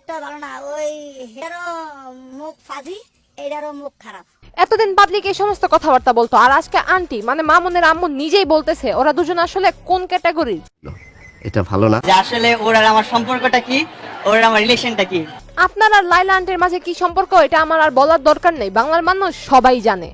একটা ধারণা ওই হেরো মুখ ফাজি এটারও মুখ খারাপ। এতদিন পাবলিক এই সমস্ত কথাবার্তা বলতো, আর আজকে আন্টি মানে মামুনের আম্মু নিজেই বলতেছে ওরা দুজন আসলে কোন ক্যাটাগরির। এটা ভালো না যে আসলে ওর আর আমার সম্পর্কটা কি, ওর আর আমার রিলেশনটা কি। আপনার আর লাইলা আন্টির মাঝে কি সম্পর্ক এটা আমার আর বলার দরকার নেই, বাংলার মানুষ সবাই জানে।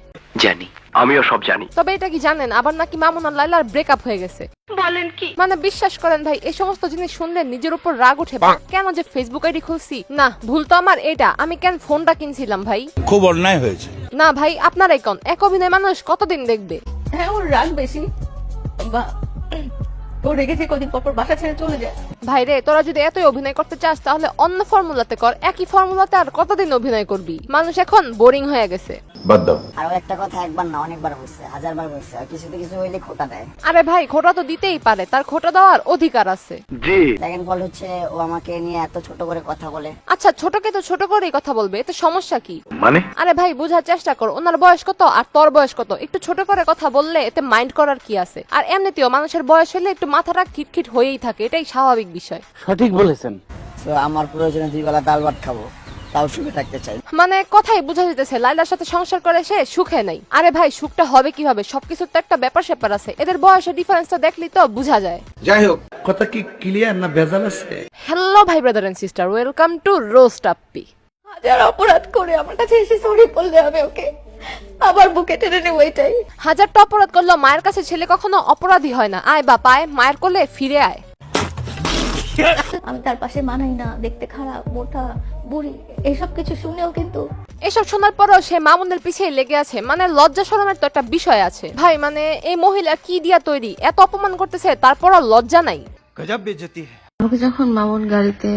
জানি, আমিও সব জানি। তবে এটা কি জানেন আবার নাকি মামুন আর লাইলার ব্রেকআপ হয়ে গেছে? বলেন কি? মানে বিশ্বাস করেন ভাই, এই সমস্ত জিনিস শুনলে নিজের উপর রাগ উঠে। কেন যে ফেসবুক আইডি খুলছি, না ভুল তো আমার এটা, আমি কেন ফোনটা কিনছিলাম ভাই? খুব অন্যায় হয়েছে। না ভাই আপনারাই কোন, এক অভিনয় মানুষ কতদিন দেখবে? হ্যাঁ ওর রাগ বেশি, বা ও রেগেছে কদিন পর বাসা ছেড়ে চলে যায়। ভাই রে, তোরা যদি এতই অভিনয় করতে চাস তাহলে অন্য ফর্মুলাতে কর, একই ফর্মুলাতে আর কতদিন অভিনয় করবি? মানুষ এখন বোরিং হয়ে গেছে। আর একটা কথা একবার না অনেকবার বলছে, হাজারবার বলছে, আর কিছুতে কিছু হইলে খোটা দেয়। আরে ভাই খোটা তো দিতেই পারে, তার খোটা দেওয়ার অধিকার আছে। জি সেকেন্ড ফল হচ্ছে ও আমাকে নিয়ে এত ছোট করে কথা বলে। আচ্ছা ছোটকে তো ছোট করেই কথা বলবে, এতে সমস্যা কি? মানে আরে ভাই বোঝার চেষ্টা কর, ওনার বয়স কত আর তোর বয়স কত, একটু ছোট করে কথা বললে এতে মাইন্ড করার কি আছে? আর এমনিতেও মানুষের বয়স হলে একটু মাথাটা খিটখিট হয়েই থাকে, এটাই স্বাভাবিক বিষয়। সঠিক বলেছেন। তো আমার প্রয়োজনে 2 বেলা ডাল ভাত খাবো, তাও সুখে থাকতে চাই। মানে কথাই বোঝা যেতেছে লাইলার সাথে সংসার করে সে সুখে নাই। আরে ভাই সুখটা হবে কিভাবে? সবকিছুর তো একটা ব্যাপার স্যাপার আছে, এদের বয়সের ডিফারেন্সটা দেখলি তো বোঝা যায়। যাই হোক, কথা কি ক্লিয়ার না ভেজাল আছে? হ্যালো ভাই brother and sister, welcome to roast আপ্পি। হাজার অপরাধ করে আমার কাছে এসে সরি বললে আমি ওকে আবার বুকে টেনে নেব, এটাই। হাজারটা অপরাধ করলো মায়ের কাছে ছেলে কখনো অপরাধী হয় না। আয় বাপ আয়, মায়ের কোলে ফিরে আয়। আমি তার পাশে মানাই না, দেখতে খারাপ, মোটা, বুড়ি, এসব কিছু শুনেও কিন্তু এসব শোনার পরও সে মামুনের পিছিয়ে লেগে আছে। মানে লজ্জা শরমের তো একটা বিষয় আছে ভাই। মানে এই মহিলা কি দিয়া তৈরি, এত অপমান করতেছে তারপরও লজ্জা নাই। গজব বেজতি। আমাকে যখন মামুন গাড়িতে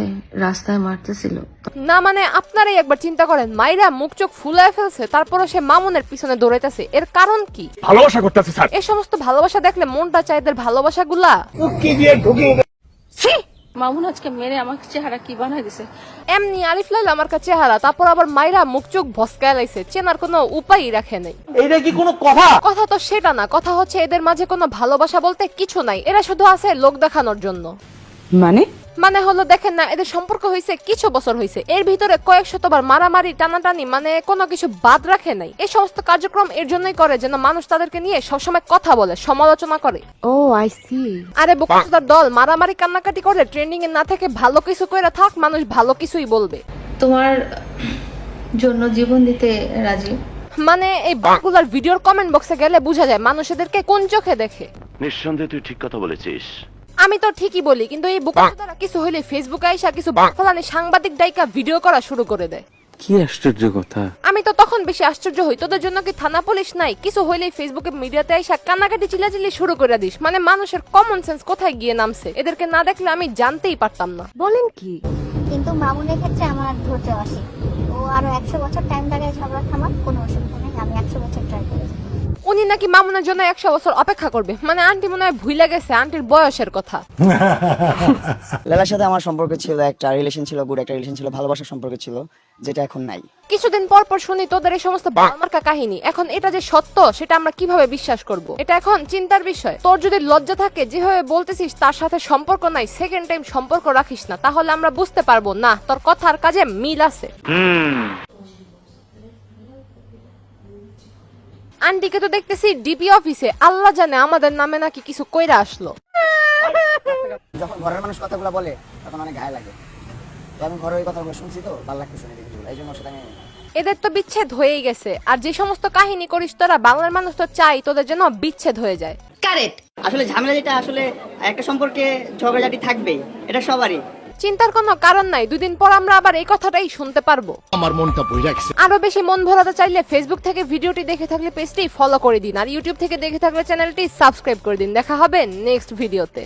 রাস্তায় মারতেছিল, না মানে আপনারাই একবার চিন্তা করেন, মাইরা মুখ চোখ ফুলায় ফেলছে তারপরও সে মামুনের পিছনে দৌড়াইতেছে, এর কারণ কি? ভালোবাসা করতেছে স্যার। এই সমস্ত ভালোবাসা দেখলে মনটা চায় এদের ভালোবাসা গুলা। মামুন আজকে মেরে আমার চেহারা কি বানাই দিছে। এমনি আরিফ লাইলা আমার কাছে চেহারা, তারপর আবার মাইরা মুখ চোখ ভস্কায় লাইছে, চেনার কোনো উপায়ই রাখে নাই। এইটা কি কোনো কথা? কথা তো সেটা না, কথা হচ্ছে এদের মাঝে কোনো ভালোবাসা বলতে কিছু নাই, এরা শুধু আছে লোক দেখানোর জন্য। মানে হলো দেখেন না, এদের সম্পর্ক হয়েছে কিছু বছর হয়েছে, এর ভিতরে কয়েক শতবার মারামারি টানাটানি, মানে কোনো কিছু বাদ রাখে নাই। এই সমস্ত কার্যক্রম এর জন্যই করে যেন মানুষ তাদেরকে নিয়ে সবসময় কথা বলে, সমালোচনা করে। ও আই সি। আরে বোকাচোদার দল, মারামারি কান্নাকাটি করে ট্রেন্ডিং এ না থেকে ভালো কিছু কইরা থাক, মানুষ ভালো কিছুই বলবে। তোমার জন্য জীবন দিতে রাজি। মানে এই বাকুলার ভিডিওর কমেন্ট বক্সে গেলে বোঝা যায় মানুষ এদেরকে কোন চোখে দেখে। নিঃসন্দেহে তুই ঠিক কথা বলেছিস। আমি তো ঠিকই বলি, কিন্তু এই বোকাচোদারা কিছু হইলে ফেসবুকে আইসা কিছু বাকফালানি সাংবাদিক ডাইকা ভিডিও করা শুরু করে দেয়। কি আশ্চর্য কথা। আমি তো তখন বেশি আশ্চর্য হই, তোদের জন্য কি থানা পুলিশ নাই? কিছু হইলেই ফেসবুকে মিডিয়াতে আইসা কান্নাকাটি চিল্লাচিল্লি শুরু করে দিস। মানে মানুষের কমন সেন্স কোথায় গিয়ে নামছে? এদেরকে না দেখলে আমি জানতেই পারতাম না। বলেন কি? কিন্তু মামুনের ক্ষেত্রে আমার আর ধৈর্য আসে, ও আরো 100 বছর টাইম লাগে ঝগড়া থামার, কোনো অসুবিধা নেই, আমি 100 বছর ট্রাই করি। উনি নাকি মামুনের জন্য 100 বছর অপেক্ষা করবে? মানে আন্টি মনে হয় ভুলে গেছে আন্টির বয়সের কথা। লালার সাথে আমার সম্পর্ক ছিল, একটা রিলেশন ছিল, গুড একটা রিলেশন ছিল, ভালোবাসার সম্পর্ক ছিল, যেটা এখন নাই। কিছুদিন পর পর শুনি তোদের এই সমস্ত বালমার্কা কাহিনী, এখন এটা যে সত্য সেটা আমরা কিভাবে বিশ্বাস করব? এটা এখন চিন্তার বিষয়। তোর যদি লজ্জা থাকে, যেভাবে বলতেছিস তার সাথে সম্পর্ক নাই, সেকেন্ড টাইম সম্পর্ক রাখিস না, তাহলে আমরা বুঝতে পারবো না তোর কথা আর কাজে মিল আছে। আন্টিকে তো দেখতেছি ডিপি অফিসে, আল্লাহ জানে আমাদের নামে নাকি কিছু কইরা আসলো। যখন ঘরের মানুষ কথাগুলো বলে তখন অনেক গায়ে লাগে, তো আমি ঘরের ওই কথাগুলো শুনছি, তো ভালো লাগতেছে না দেখে, এই জন্য সেটা আমি। এদের তো বিচ্ছেদ হয়েই গেছে, আর যে সমস্ত কাহিনী করিস তোরা, বাংলার মানুষ তো চাই তোদের যেন বিচ্ছেদ হয়ে যায়। কারেক্ট। আসলে ঝামেলা যেটা, আসলে একটা সম্পর্কে ঝগড়াঝাটি থাকবেই, এটা সবারই। চিন্তার কোনো কারণ নাই, 2 দিন পর আমরা আবার এই কথাটাই শুনতে পারবো। আমার মনটা বইরা গেছে। আরো বেশি মন ভরাতে চাইলে ফেসবুক থেকে ভিডিওটি দেখে থাকলে পেজটি ফলো করে দিন, আর ইউটিউব থেকে দেখে থাকলে চ্যানেলটি সাবস্ক্রাইব করে দিন। দেখা হবে নেক্সট ভিডিওতে।